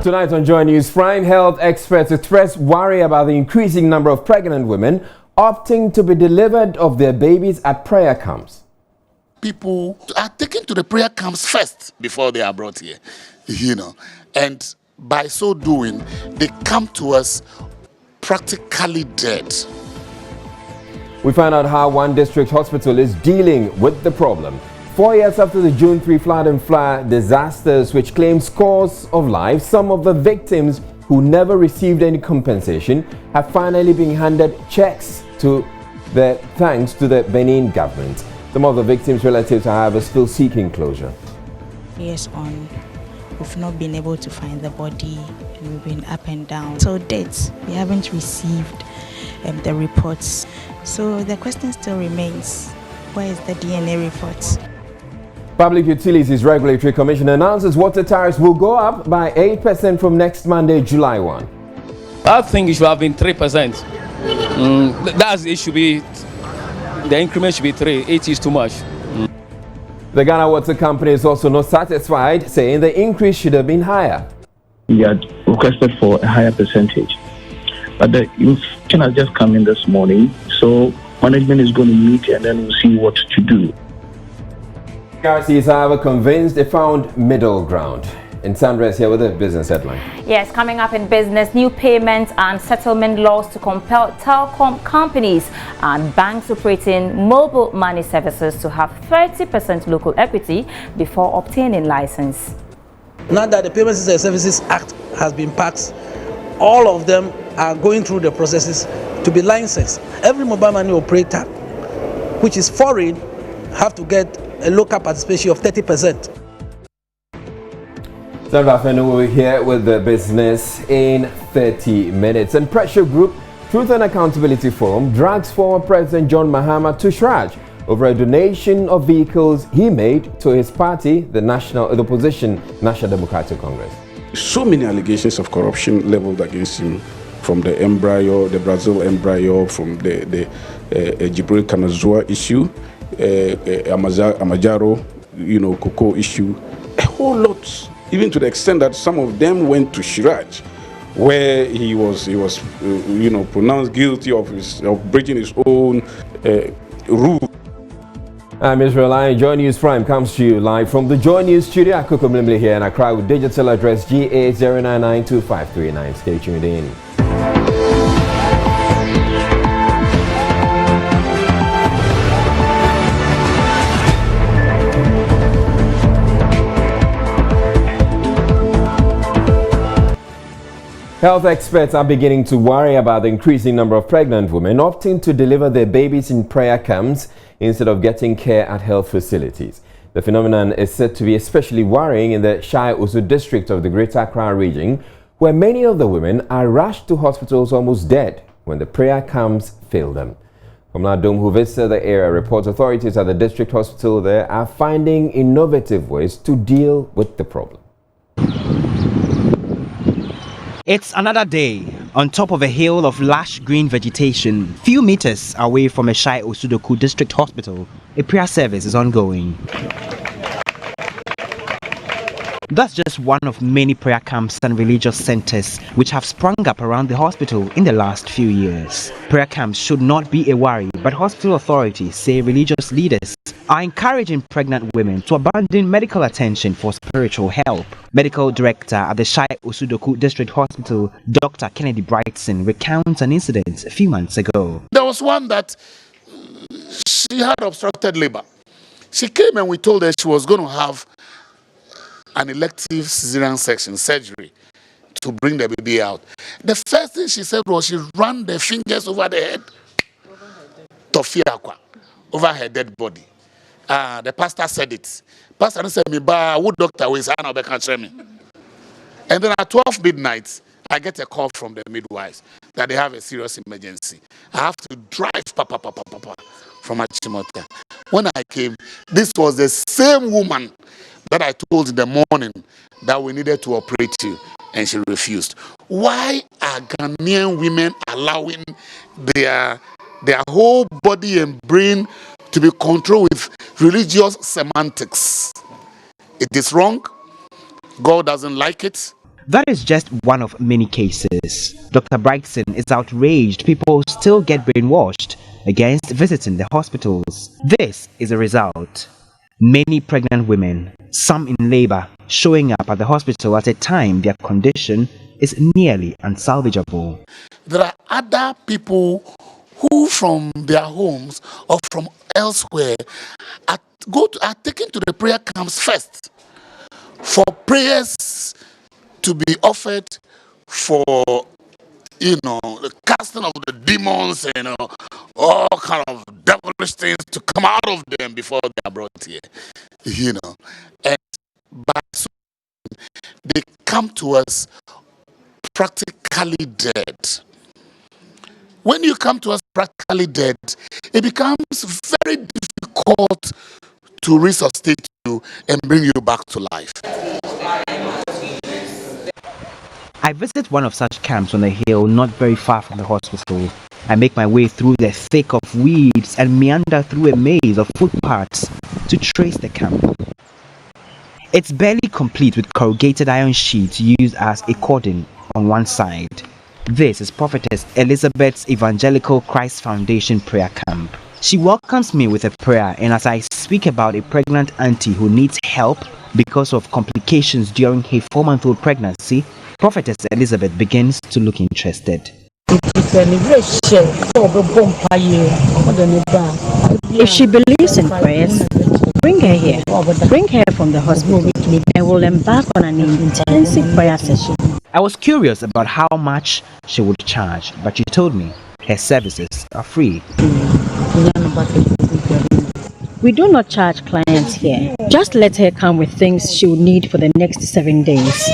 Tonight on Joy News, prime health experts express worry about the increasing number of pregnant women opting to be delivered of their babies at prayer camps. People are taken to the prayer camps first before they are brought here, and by so doing, they come to us practically dead. We find out how one district hospital is dealing with the problem. 4 years after the June 3 flood and fire disasters, which claimed scores of lives, some of the victims who never received any compensation have finally been handed checks thanks to the Benin government. Some of the victims' relatives, however, still seeking closure. Years on, we've not been able to find the body, and we've been up and down. So dates, we haven't received the reports. So the question still remains, where is the DNA report? Public Utilities Regulatory Commission announces water tariffs will go up by 8% from next Monday, July 1. I think it should have been 3%. It should be, the increment should be 3. 8 is too much. The Ghana Water Company is also not satisfied, saying the increase should have been higher. We had requested for a higher percentage, but the information has just come in this morning, so management is going to meet and then we'll see what to do. RC is, however, convinced they found middle ground. And Sandra is here with a business headline. Yes, coming up in business, new payments and settlement laws to compel telecom companies and banks operating mobile money services to have 30% local equity before obtaining license. Now that the Payments and Services Act has been passed, all of them are going through the processes to be licensed. Every mobile money operator, which is foreign, have to get a local participation of 30%. Sandra Fenu will be here with the business in 30 minutes. And pressure group Truth and Accountability Forum drags former President John Mahama to Shraj over a donation of vehicles he made to his party, the opposition National Democratic Congress. So many allegations of corruption leveled against him, from the embryo, the Brazil embryo, from the Jibril Kanazua issue, Amajaro, cocoa issue, a whole lot, even to the extent that some of them went to Shiraj, where he was pronounced guilty of breaking his own rule. I'm Israel Lion. Joy News Prime comes to you live from the Joy News studio. Akuko Mlimli here in Accra with digital address GA0992539. Stay tuned in. Health experts are beginning to worry about the increasing number of pregnant women opting to deliver their babies in prayer camps instead of getting care at health facilities. The phenomenon is said to be especially worrying in the Shai Osu district of the Greater Accra region, where many of the women are rushed to hospitals almost dead when the prayer camps fail them. Kamala Dom, who visited the area, reports authorities at the district hospital there are finding innovative ways to deal with the problem. It's another day on top of a hill of lush green vegetation. Few meters away from a Shai Osudoku district hospital, a prayer service is ongoing. That's just one of many prayer camps and religious centers which have sprung up around the hospital in the last few years. Prayer camps should not be a worry, but hospital authorities say religious leaders are encouraging pregnant women to abandon medical attention for spiritual help. Medical director at the Shai Osudoku District Hospital, Dr. Kennedy Brightson, recounts an incident a few months ago. There was one that she had obstructed labor. She came and we told her she was going to have an elective cesarean section surgery to bring the baby out. The first thing she said was she ran the fingers over the head, over her dead body. The pastor said it. Pastor said, "Me ba, what doctor was I me?" And then at 12 midnight, I get a call from the midwives that they have a serious emergency. I have to drive from Achimota. When I came, this was the same woman that I told in the morning that we needed to operate to, and she refused. Why are Ghanaian women allowing their whole body and brain to be controlled with religious semantics? It is wrong. God doesn't like it. That is just one of many cases. Dr. Brightson is outraged people still get brainwashed against visiting the hospitals. This is a result. Many pregnant women, some in labor, showing up at the hospital at a time their condition is nearly unsalvageable. There are other people who from their homes or from elsewhere are taken to the prayer camps first for prayers to be offered for, the casting of the demons and all kind of devilish things to come out of them before they are brought here, And but they come to us practically dead. When you come to us practically dead, it becomes very difficult to resuscitate you and bring you back to life. I visit one of such camps on a hill not very far from the hospital. I make my way through the thick of weeds and meander through a maze of footpaths to trace the camp. It's barely complete with corrugated iron sheets used as a cordon on one side. This is Prophetess Elizabeth's Evangelical Christ Foundation prayer camp. She welcomes me with a prayer, and as I speak about a pregnant auntie who needs help because of complications during her 4-month-old pregnancy, Prophetess Elizabeth begins to look interested. If she believes in prayers, bring her here. Bring her from the hospital and we'll embark on an intensive prayer session. I was curious about how much she would charge, but she told me her services are free. We do not charge clients here. Just let her come with things she will need for the next 7 days.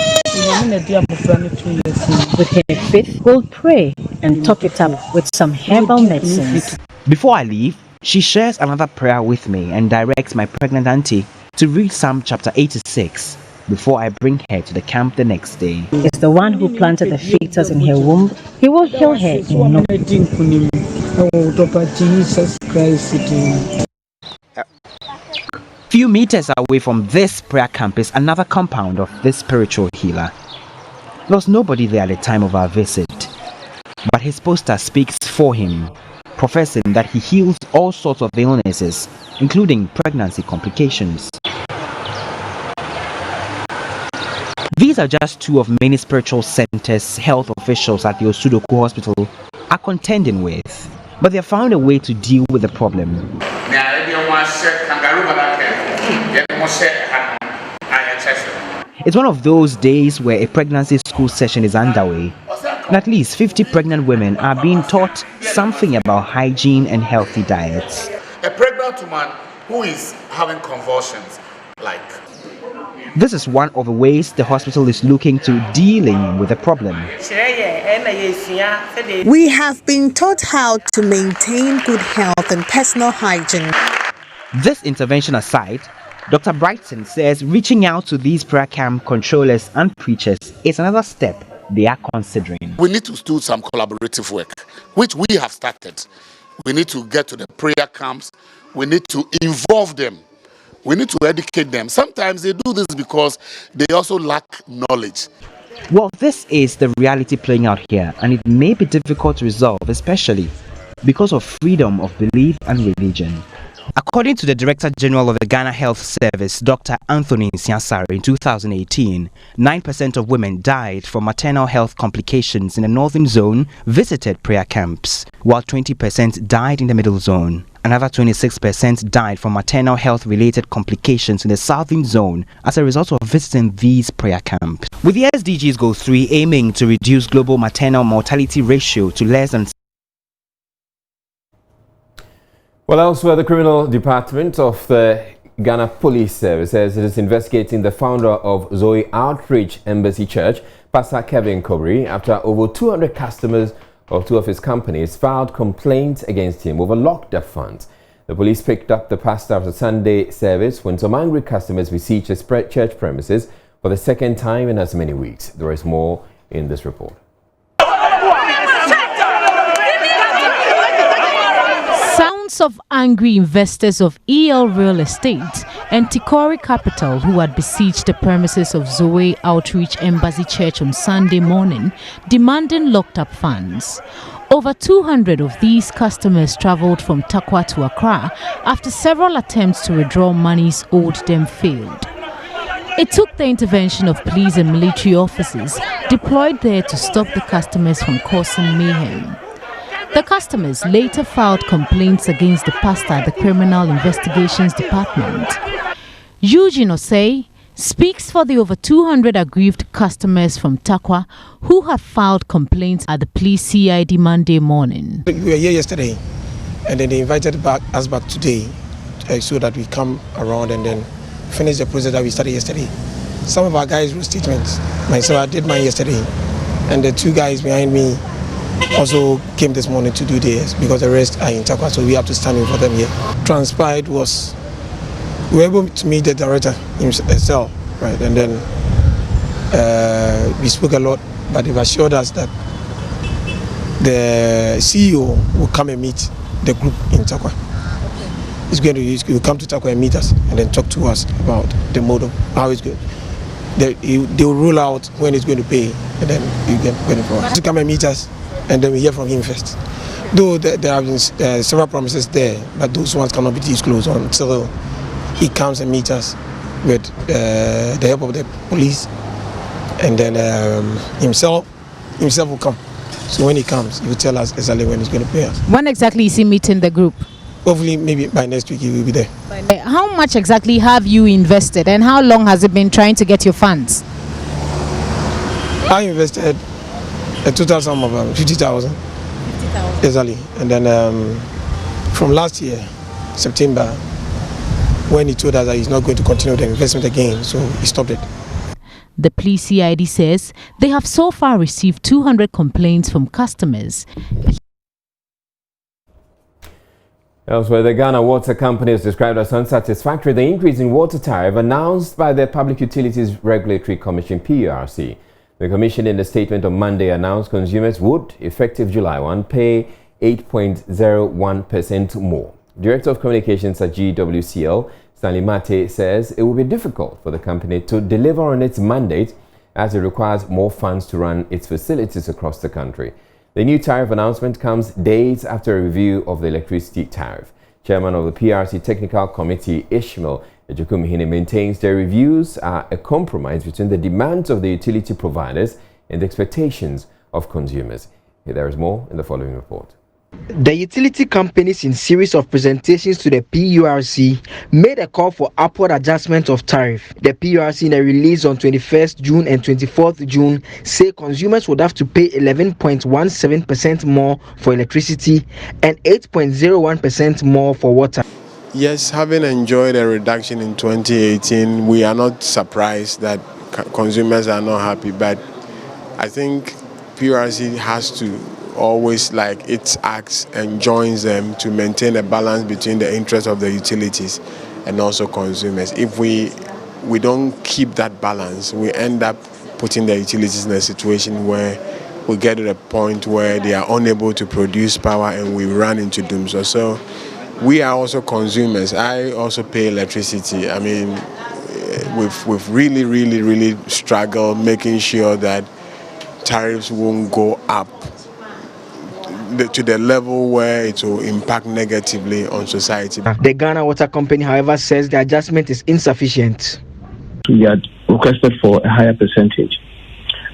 With her faith, we'll pray and top it up with some herbal medicines. Before I leave, she shares another prayer with me and directs my pregnant auntie to read Psalm chapter 86 before I bring her to the camp the next day. It's the one who planted the fetus in her womb. He will heal her in no time. Few meters away from this prayer camp is another compound of this spiritual healer. There was nobody there at the time of our visit, but his poster speaks for him, professing that he heals all sorts of illnesses, including pregnancy complications. These are just two of many spiritual centers health officials at the Osudoku Hospital are contending with, but they have found a way to deal with the problem. It's one of those days where a pregnancy school session is underway, and at least 50 pregnant women are being taught something about hygiene and healthy diets. A pregnant woman who is having convulsions, This is one of the ways the hospital is looking to dealing with the problem. We have been taught how to maintain good health and personal hygiene. This intervention aside, Dr. Brightson says reaching out to these prayer camp controllers and preachers is another step they are considering. We need to do some collaborative work, which we have started. We need to get to the prayer camps. We need to involve them. We need to educate them. Sometimes they do this because they also lack knowledge. Well, this is the reality playing out here, and it may be difficult to resolve, especially because of freedom of belief and religion. According to the Director General of the Ghana Health Service, Dr. Anthony Nsiasare, in 2018, 9% of women died from maternal health complications in the northern zone visited prayer camps, while 20% died in the middle zone. Another 26% died from maternal health-related complications in the southern zone as a result of visiting these prayer camps. With the SDGs Goal 3 aiming to reduce global maternal mortality ratio to less than... Well, elsewhere, the Criminal Department of the Ghana Police Service says it is investigating the founder of Zoe Outreach Embassy Church, Pastor Kevin Kobri, after over 200 customers of two of his companies filed complaints against him over locked-up funds. The police picked up the pastor after Sunday service when some angry customers besieged his church premises for the second time in as many weeks. There is more in this report. Sounds of angry investors of EL Real Estate and Tikori Capital, who had besieged the premises of Zoe Outreach Embassy Church on Sunday morning, demanding locked-up funds. Over 200 of these customers travelled from Takwa to Accra after several attempts to withdraw monies owed them failed. It took the intervention of police and military officers deployed there to stop the customers from causing mayhem. The customers later filed complaints against the pastor at the Criminal Investigations Department. Eugene Osei speaks for the over 200 aggrieved customers from Takwa who have filed complaints at the police CID Monday morning. We were here yesterday and then they invited us back today so that we come around and then finish the process that we started yesterday. Some of our guys wrote statements. Myself, I did mine yesterday, and the two guys behind me also came this morning to do theirs because the rest are in Takwa, so we have to stand in for them here. Transpired was we were able to meet the director himself, right, and then we spoke a lot, but they've assured us that the CEO will come and meet the group in Takwa. He will come to Takwa and meet us and then talk to us about the mode of how it's going. They will rule out when it's going to pay and then you get ready for us. To come and meet us and then we hear from him first. Though there have been several promises there, but those ones cannot be disclosed until he comes and meets us with the help of the police, and then himself will come. So when he comes, he will tell us exactly when he's going to pay us. When exactly is he meeting the group? Hopefully, maybe by next week he will be there. How much exactly have you invested and how long has it been trying to get your funds? I invested a total sum of 50,000. 50,000? Exactly. And then from last year, September, when he told us that he's not going to continue the investment again, so he stopped it. The police CID says they have so far received 200 complaints from customers. Elsewhere, the Ghana Water Company has described as unsatisfactory the increase in water tariff announced by the Public Utilities Regulatory Commission (PURC). The Commission, in a statement on Monday, announced consumers would, effective July 1, pay 8.01% more. Director of Communications at GWCL, Stanley Mate, says it will be difficult for the company to deliver on its mandate as it requires more funds to run its facilities across the country. The new tariff announcement comes days after a review of the electricity tariff. Chairman of the PRC Technical Committee, Ishmael Ejukumihine, maintains the reviews are a compromise between the demands of the utility providers and the expectations of consumers. There is more in the following report. The utility companies, in series of presentations to the PURC, made a call for upward adjustment of tariff. The PURC, in a release on 21st June and 24th June, say consumers would have to pay 11.17% more for electricity and 8.01% more for water. Yes, having enjoyed a reduction in 2018, we are not surprised that consumers are not happy, but I think PURC has to always, like its acts and joins them to maintain a balance between the interests of the utilities and also consumers. If we don't keep that balance, we end up putting the utilities in a situation where we get to a point where they are unable to produce power and we run into doom. So we are also consumers. I also pay electricity. I mean, we've really struggled making sure that tariffs won't go up to the level where it will impact negatively on society. The Ghana Water Company, however, says the adjustment is insufficient. We had requested for a higher percentage,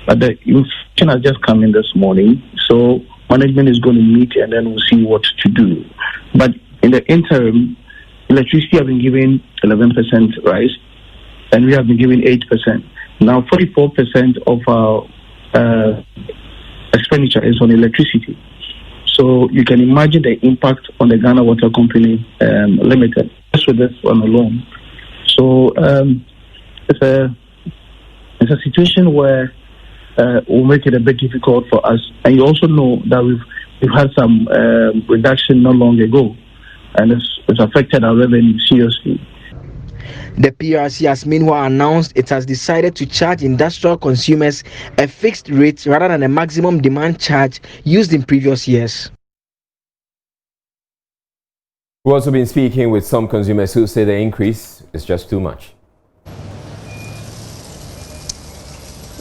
but the information has just come in this morning, so management is going to meet and then we'll see what to do. But in the interim, electricity have been given 11% rise, and we have been given 8%. Now 44% of our expenditure is on electricity. So you can imagine the impact on the Ghana Water Company Limited, just with this one alone. So it's a situation where will make it a bit difficult for us. And you also know that we've had some reduction not long ago, and it's affected our revenue seriously. The PRC has meanwhile announced it has decided to charge industrial consumers a fixed rate rather than a maximum demand charge used in previous years. We've also been speaking with some consumers who say the increase is just too much.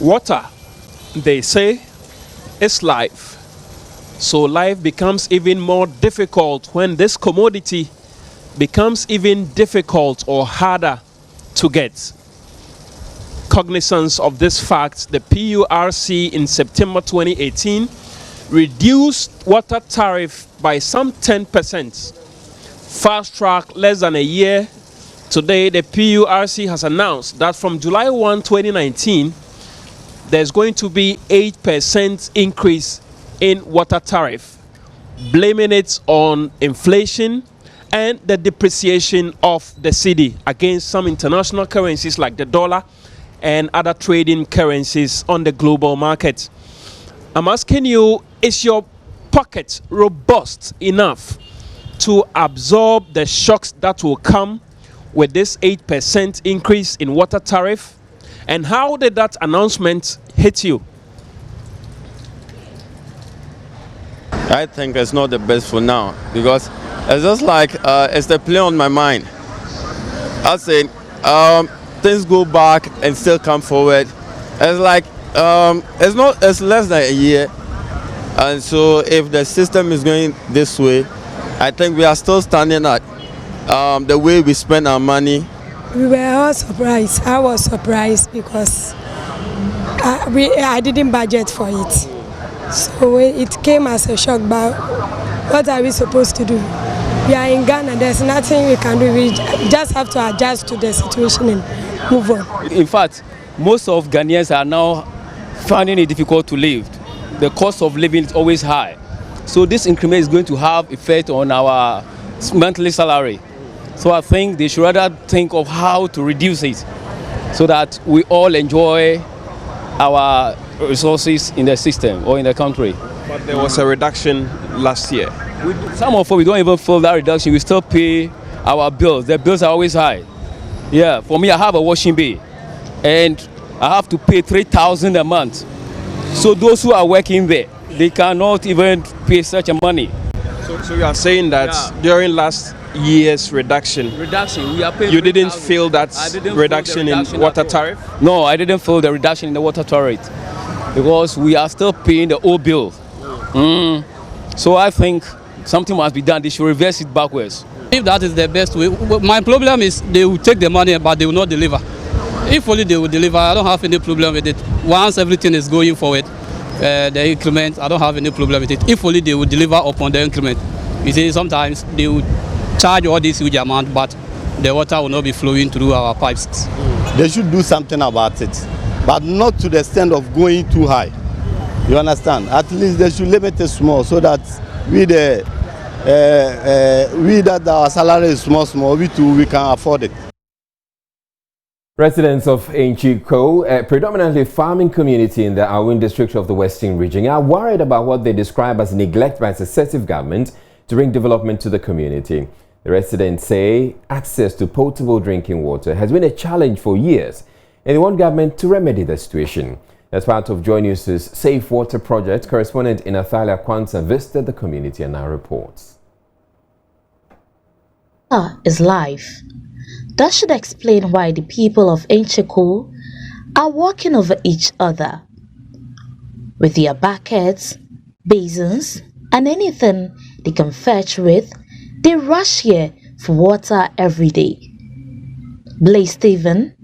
Water, they say, is life. So life becomes even more difficult when this commodity becomes even difficult or harder to get. Cognizance of this fact, the PURC in September 2018 reduced water tariff by some 10%. Fast track less than a year. Today, the PURC has announced that from July 1, 2019, there's going to be 8% increase in water tariff, blaming it on inflation and the depreciation of the cedi against some international currencies like the dollar and other trading currencies on the global market. I'm asking you, is your pocket robust enough to absorb the shocks that will come with this 8% increase in water tariff? And how did that announcement hit you? I think it's not the best for now because it's just like it's the play on my mind. I say things go back and still come forward. It's like it's less than a year, and so if the system is going this way, I think we are still standing at the way we spend our money. We were all surprised. I was surprised because I didn't budget for it. So it came as a shock, but what are we supposed to do? We are in Ghana, there's nothing we can do. We just have to adjust to the situation and move on. In fact, most of Ghanaians are now finding it difficult to live. The cost of living is always high. So this increment is going to have effect on our monthly salary. So I think they should rather think of how to reduce it so that we all enjoy our resources in the system or in the country. But there was a reduction last year. Some of us, we don't even feel that reduction. We still pay our bills. The bills are always high. Yeah, for me, I have a washing bay and I have to pay 3,000 a month. So those who are working there, they cannot even pay such a money. So you are saying that during last year's reduction, we are paying. You didn't feel that reduction in water tariff? No, I didn't feel the reduction in the water tariff because we are still paying the old bill. So I think something must be done. They should reverse it backwards. If that is the best way, my problem is they will take the money but they will not deliver. If only they will deliver, I don't have any problem with it. Once everything is going forward, the increment, I don't have any problem with it. If only they will deliver upon the increment. You see, sometimes they will charge all this huge amount, but the water will not be flowing through our pipes. They should do something about it, but not to the extent of going too high. You understand? At least they should limit it small so that we that our salary is small, we can afford it. Residents of Enchiko, a predominantly farming community in the Awin district of the Western region, are worried about what they describe as neglect by successive government to bring development to the community. The residents say access to potable drinking water has been a challenge for years, and they want government to remedy the situation. As part of JoyNews' Safe Water project, correspondent Inathalia Kwanza visited the community and now reports. Is life. That should explain why the people of Enchiko are walking over each other with their buckets, basins, and anything they can fetch with. They rush here for water every day. Blaise Stephen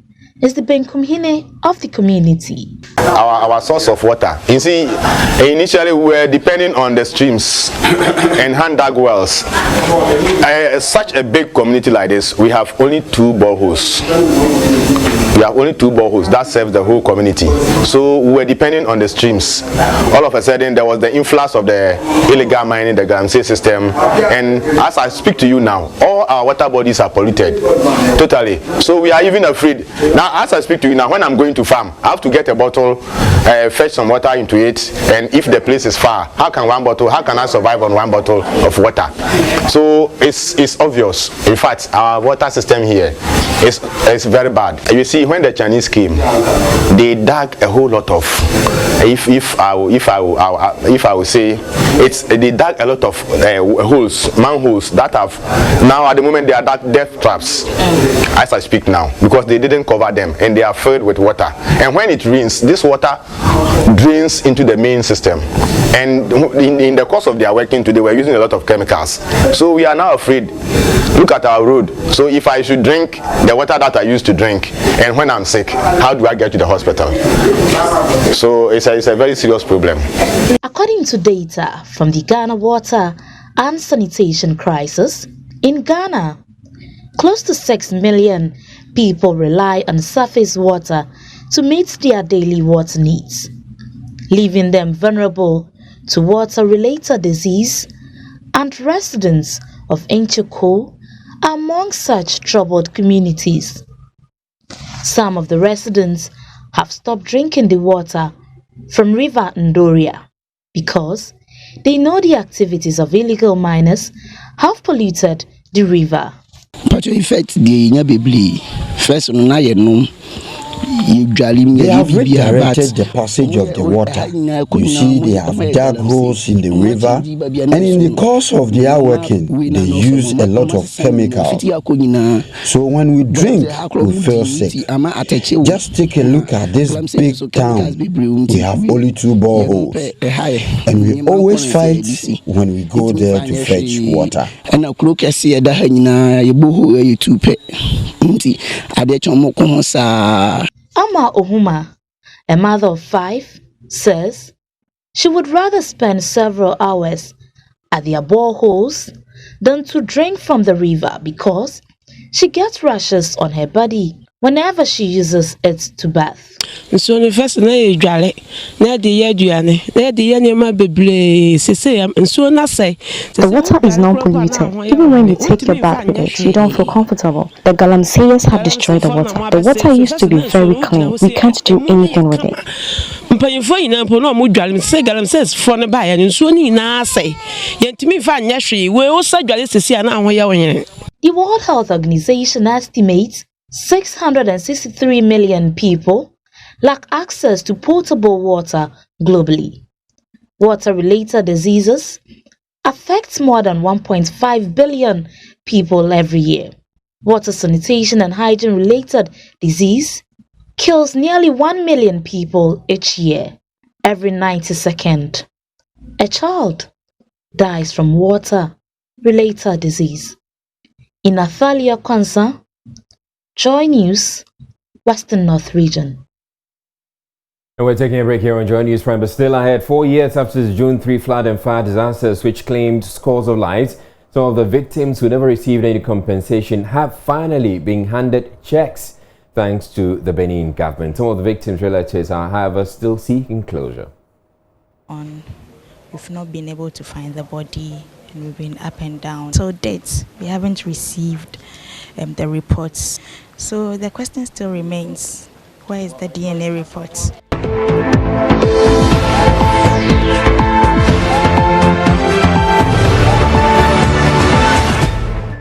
is the Benkumhine of the community. Our source of water. You see, initially we were depending on the streams and hand dug wells. Such a big community like this, we have only 2 boreholes. We have only 2 boreholes that serve the whole community. So we were depending on the streams. All of a sudden there was the influx of the illegal mining, the Galamsey system, and as I speak to you now, all our water bodies are polluted totally. So we are even afraid. Now as I speak to you now, when I'm going going to farm, I have to get a bottle, fetch some water into it, and if the place is far, how can I survive on one bottle of water? So it's obvious. In fact, our water system here is very bad. You see, when the Chinese came, they dug a whole lot of, if I will say, they dug a lot of holes, manholes that have, now at the moment they are death traps as I speak now, because they didn't cover them and they are filled with water. And when it rains, this water drains into the main system. And in the course of their working today, we're using a lot of chemicals. So we are now afraid. Look at our road. So if I should drink the water that I used to drink, and when I'm sick, how do I get to the hospital? So it's a very serious problem. According to data from the Ghana Water and Sanitation Crisis, in Ghana, close to 6 million people rely on surface water to meet their daily water needs, leaving them vulnerable to water-related disease, and residents of Encheko are among such troubled communities. Some of the residents have stopped drinking the water from River Ndoria because they know the activities of illegal miners have polluted the river. They have redirected the passage of the water. You see, they have dug holes in the river, and in the course of their working, they use a lot of chemicals. So when we drink, we feel sick. Just take a look at this big town. We have only 2 boreholes, and we always fight when we go there to fetch water. Ama Ohuma, a mother of 5, says she would rather spend several hours at their boreholes than to drink from the river because she gets rashes on her body whenever she uses it to bath. So the first na dwale na de ye aduane na de ye nyema bebre sese so na say the water is not polluted. Even when you take your bath with it, you don't feel comfortable. The galamseyers have destroyed the water. The water used to be very clean. We can't do anything with it. Mpanyifo ina mpo no mo dwale se galamseyers fo ne ba ya nsuo ni na say yentimi fa nya hwe we o sa dwale sese na ho ye wonyene. The World Health Organization estimates 663 million people lack access to potable water globally. Water-related diseases affect more than 1.5 billion people every year. Water sanitation and hygiene-related disease kills nearly 1 million people each year. Every 90 seconds, a child dies from water-related disease. In Athalia, Konsa, Joy News, Western North Region. And we're taking a break here on Joy News Prime, but still ahead. 4 years after the June 3 flood and fire disasters, which claimed scores of lives, some of the victims who never received any compensation have finally been handed checks, thanks to the Benin government. Some of the victims' relatives are, however, still seeking closure. We've not been able to find the body, and we've been up and down. So date, we haven't received the reports. So the question still remains, where is the DNA report?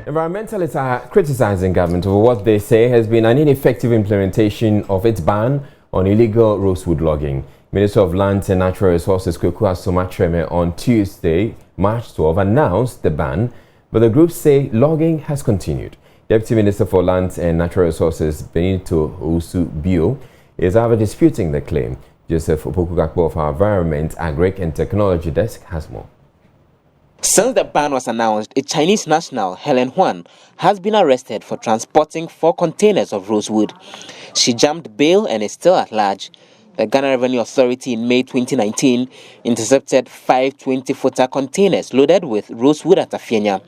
Environmentalists are criticizing government over what they say has been an ineffective implementation of its ban on illegal rosewood logging. Minister of Lands and Natural Resources Kweku Asomatreme on Tuesday, March 12, announced the ban, but the groups say logging has continued. Deputy Minister for Lands and Natural Resources Benito Usu Bio is however disputing the claim. Joseph Opokugakbo of our Environment, Agric and Technology Desk has more. Since the ban was announced, a Chinese national, Helen Huan, has been arrested for transporting 4 containers of rosewood. She jumped bail and is still at large. The Ghana Revenue Authority in May 2019 intercepted 5 20-footer containers loaded with rosewood at Afienya.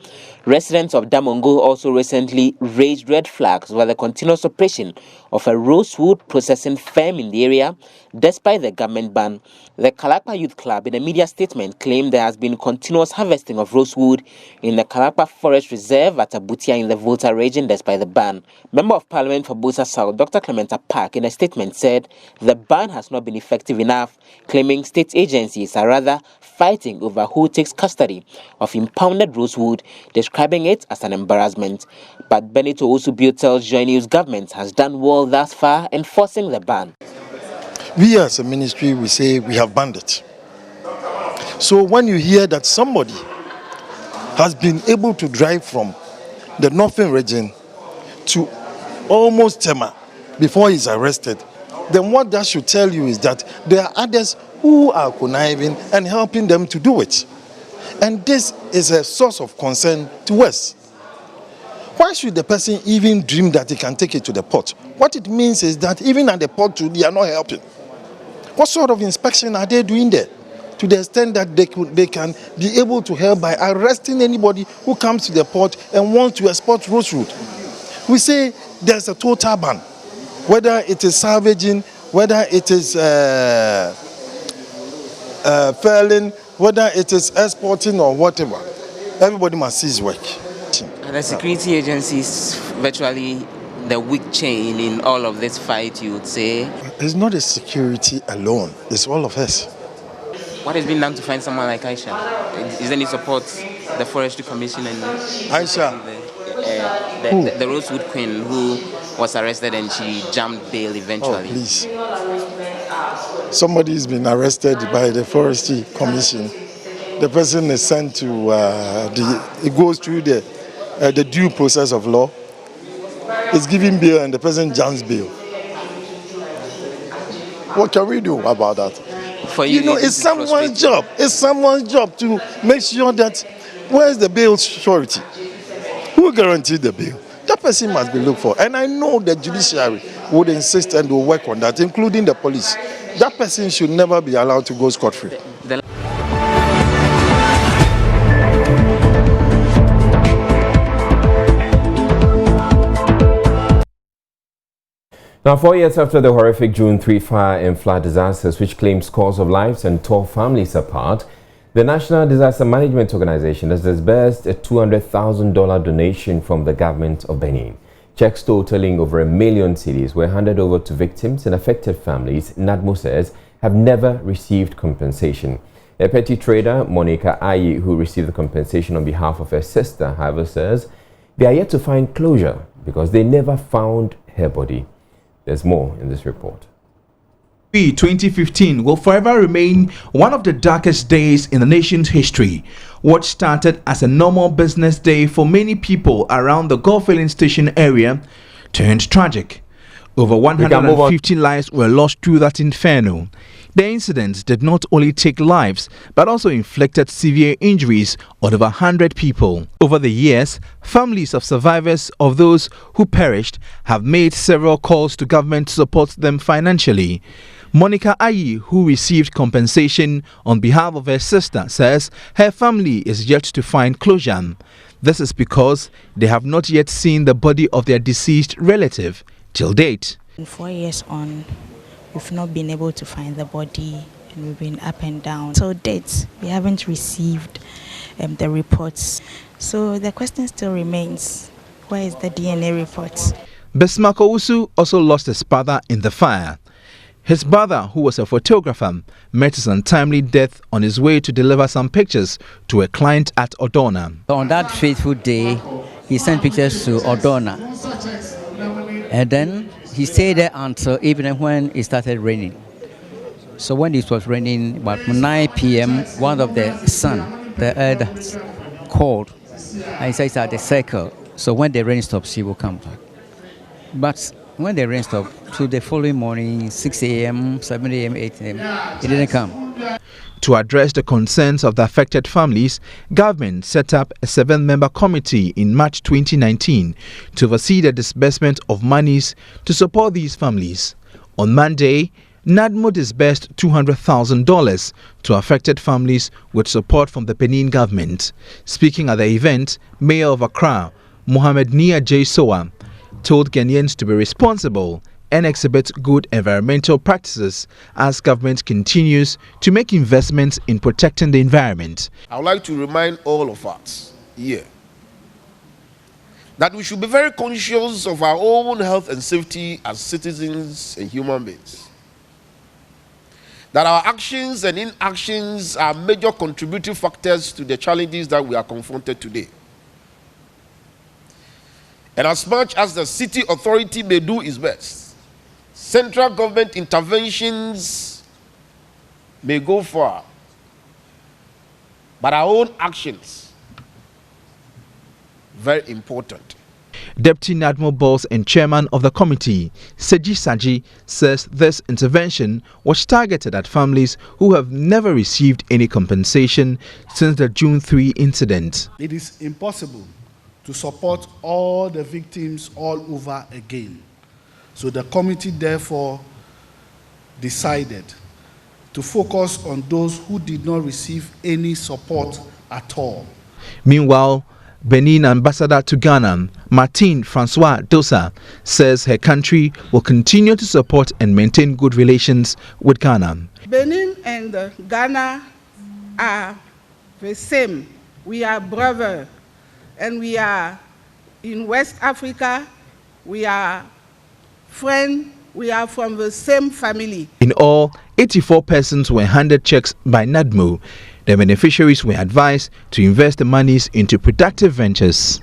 Residents of Damongo also recently raised red flags over the continuous operation of a rosewood processing firm in the area, despite the government ban. The Kalakpa Youth Club, in a media statement, claimed there has been continuous harvesting of rosewood in the Kalakpa Forest Reserve at Abutia in the Volta region, despite the ban. Member of Parliament for Bosa South, Dr. Clementa Park, in a statement said the ban has not been effective enough, claiming state agencies are rather fighting over who takes custody of impounded rosewood, describing it as an embarrassment. But Benito Usubio tells JoyNews government has done well thus far enforcing the ban. We as a ministry, we say we have banned it. So when you hear that somebody has been able to drive from the northern region to almost Tema before he's arrested, then what that should tell you is that there are others who are conniving and helping them to do it. And this is a source of concern to us. Why should the person even dream that he can take it to the port? What it means is that even at the port too, they are not helping. What sort of inspection are they doing there? To the extent that they can be able to help by arresting anybody who comes to the port and wants to export rosewood. We say there's a total ban. Whether it is salvaging, whether it is felling, whether it is exporting or whatever, everybody must cease work. The security agencies virtually the weak chain in all of this fight, you would say? It's not the security alone, it's all of us. What has been done to find someone like Aisha? Is there any support the Forestry Commission and Aisha? The Rosewood Queen who was arrested and she jumped bail eventually. Oh, please. Somebody's been arrested by the Forestry Commission. The person is sent to it goes through the due process of law. It's giving bail and the person jumps bail. What can we do about that? For you, it's someone's job. It's someone's job to make sure that where's the bail surety? Who guaranteed the bail? That person must be looked for. And I know the judiciary would insist and will work on that, including the police. That person should never be allowed to go scot-free. Now, 4 years after the horrific June 3 fire and flood disasters, which claimed scores of lives and tore families apart, the National Disaster Management Organization has disbursed a $200,000 donation from the government of Benin. Checks totaling over $1 million cedis were handed over to victims and affected families. NADMO says have never received compensation. A petty trader, Monica Ayi, who received the compensation on behalf of her sister, however, says they are yet to find closure because they never found her body. There's more in this report. 2015 will forever remain one of the darkest days in the nation's history. What started as a normal business day for many people around the Gulf Filling Station area turned tragic. Over 150 lives were lost through that inferno. The incident did not only take lives, but also inflicted severe injuries on over 100 people. Over the years, families of survivors of those who perished have made several calls to government to support them financially. Monica Ayi, who received compensation on behalf of her sister, says her family is yet to find closure. This is because they have not yet seen the body of their deceased relative till date. 4 years on, we've not been able to find the body, and we've been up and down. Till date, we haven't received the reports. So the question still remains, where is the DNA report? Besmako Usu also lost his father in the fire. His brother, who was a photographer, met his untimely death on his way to deliver some pictures to a client at Odona. On that fateful day, he sent pictures to Odona. And then he stayed there until evening when it started raining. So when it was raining, about 9 p.m., one of the son, the elders, called and he said it's at the circle. So when the rain stops, he will come back. But when the rain stopped, to the following morning, 6 a.m., 7 a.m., 8 a.m., he didn't come. To address the concerns of the affected families, government set up a 7-member committee in March 2019 to oversee the disbursement of monies to support these families. On Monday, NADMO disbursed $200,000 to affected families with support from the Benin government. Speaking at the event, Mayor of Accra, Mohamed Nia J. Sowa, told Ghanaians to be responsible and exhibit good environmental practices as government continues to make investments in protecting the environment. I would like to remind all of us here that we should be very conscious of our own health and safety as citizens and human beings. That our actions and inactions are major contributing factors to the challenges that we are confronted today. And as much as the city authority may do its best, central government interventions may go far, but our own actions, very important. Deputy NADMO boss and chairman of the committee, Seji Saji, says this intervention was targeted at families who have never received any compensation since the June 3 incident. It is impossible to support all the victims all over again. So the committee therefore decided to focus on those who did not receive any support at all. Meanwhile, Benin ambassador to Ghana, Martine Francois Dosa, says her country will continue to support and maintain good relations with Ghana. Benin and Ghana are the same. We are brothers, and we are in West Africa. We are friends. We are from the same family. In all, 84 persons were handed checks by NADMO. The beneficiaries were advised to invest the monies into productive ventures.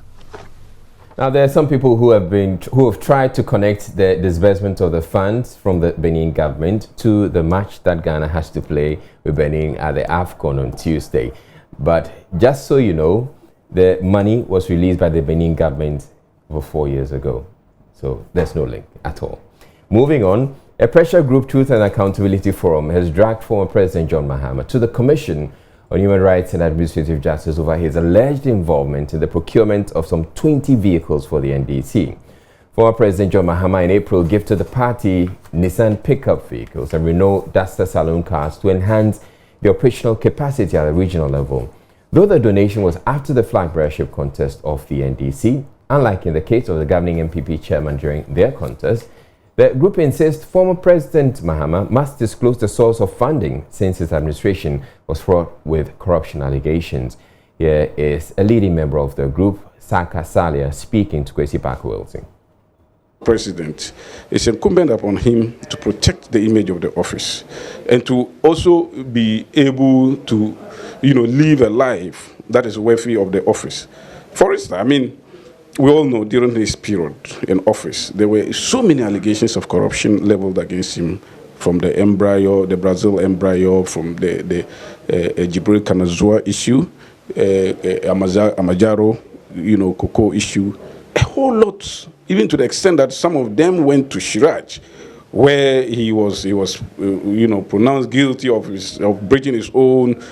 Now, there are some people who have tried to connect the disbursement of the funds from the Benin government to the match that Ghana has to play with Benin at the AFCON on Tuesday. But just so you know, the money was released by the Benin government over 4 years ago. So there's no link at all. Moving on, a pressure group Truth and Accountability Forum has dragged former President John Mahama to the Commission on Human Rights and Administrative Justice over his alleged involvement in the procurement of some 20 vehicles for the NDC. Former President John Mahama in April gifted the party Nissan pickup vehicles and Renault Duster saloon cars to enhance the operational capacity at the regional level. Though the donation was after the flag bearership contest of the NDC, unlike in the case of the governing MPP chairman during their contest, the group insists former President Mahama must disclose the source of funding since his administration was fraught with corruption allegations. Here is a leading member of the group, Saka Salia, speaking to Kwesi Parker-Wilson. President, it's incumbent upon him to protect the image of the office and to also be able to, live a life that is worthy of the office. For instance, we all know during his period in office, there were so many allegations of corruption leveled against him, from the embryo, the Brazil embryo, from the Jibril Kanazua issue, Amajaro, cocoa issue, a whole lot, even to the extent that some of them went to Shiraj, where he was pronounced guilty of breaking his own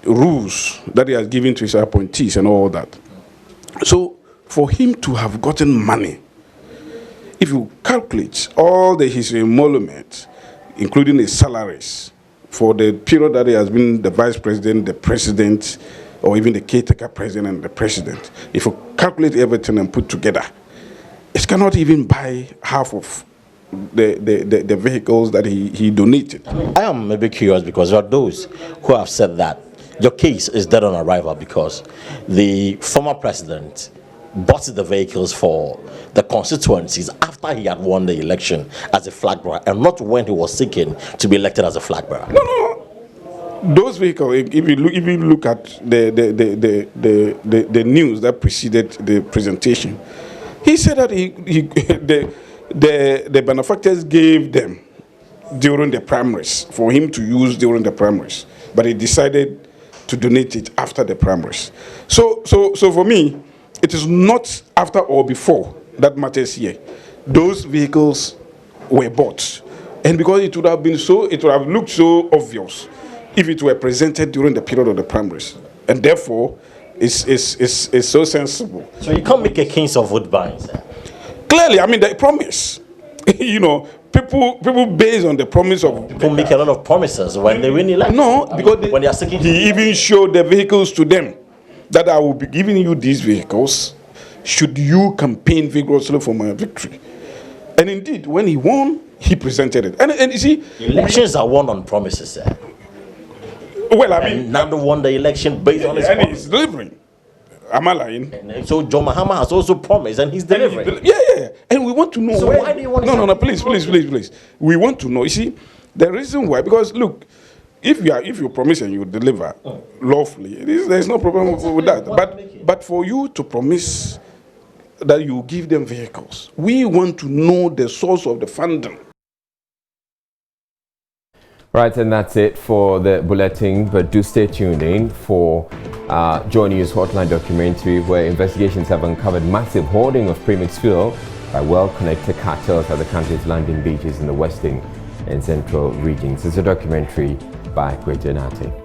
rules that he has given to his appointees and all that. So, for him to have gotten money, if you calculate all his emoluments, including his salaries, for the period that he has been the vice president, the president, or even the caretaker president and the president, if you calculate everything and put together, it cannot even buy half of the vehicles that he donated. I am a bit curious because there are those who have said that your case is dead on arrival because the former president bought the vehicles for the constituencies after he had won the election as a flag bearer and not when he was seeking to be elected as a flag bearer. No. Those vehicles, if you look at the news that preceded the presentation, he said that the benefactors gave them during the primaries for him to use during the primaries, but he decided to donate it after the primaries. So for me, it is not after or before that matters here. Those vehicles were bought. And because it would have looked so obvious if it were presented during the period of the primaries. And therefore, it's so sensible. So you can't make a case of vote buying, sir? Clearly, they promise. people based on the promise of people make a lot of promises when they win election. No, because when they are seeking, he even showed the vehicles to them that I will be giving you these vehicles should you campaign vigorously for my victory. And indeed, when he won, he presented it. And you see, elections are won on promises, sir. Well, I mean, Nando won the election based on his and promise. he's delivering. Am I lying? And so John Mahama has also promised, and he's delivering. Yeah. And we want to know. So why do you want to? No, please. We want to know. You see, the reason why, because look, if you promise and you deliver lawfully, there's no problem with that. But for you to promise that you give them vehicles, we want to know the source of the funding. Right, and that's it for the bulletin, but do stay tuned in for JoyNews Hotline documentary, where investigations have uncovered massive hoarding of premixed fuel by well-connected cartels at the country's landing beaches in the western and central regions. It's a documentary by JoyNews.